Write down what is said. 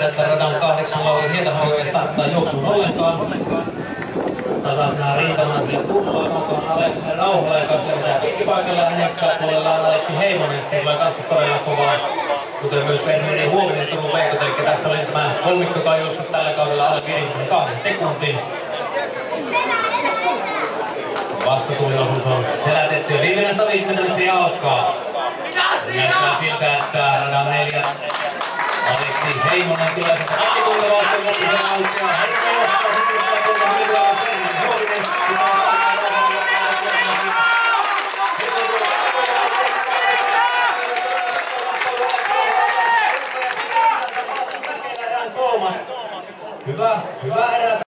siitä, että radan 8 Lauri Hietaharju ei starttaa juoksuun ollenkaan. Tasaisena rintamana sille tullaan, onko Aleksille Rauhala, joka levitää pikkipaikalla ja hänessä puolellaan Aleksi Heimonen, sitten tulee kanssa todella kovaa. Kuten myös Verneri Huovinen Turun Veikot, eli tässä oli tämä kolmikko, joka on juossut tällä kaudella alle 52 sekuntiin. Vastatuliosuus on selätetty ja viimeinen 150 metriä alkaa. Näyttää siltä, että radan 4 Aleksi Heimonen tulee sieltä kotikulta valtion loppuun aukeaa. Hän johtaa sitten sitä tuolta Miljoona Verneri Huovinen. Kolmas. Hyvä erä.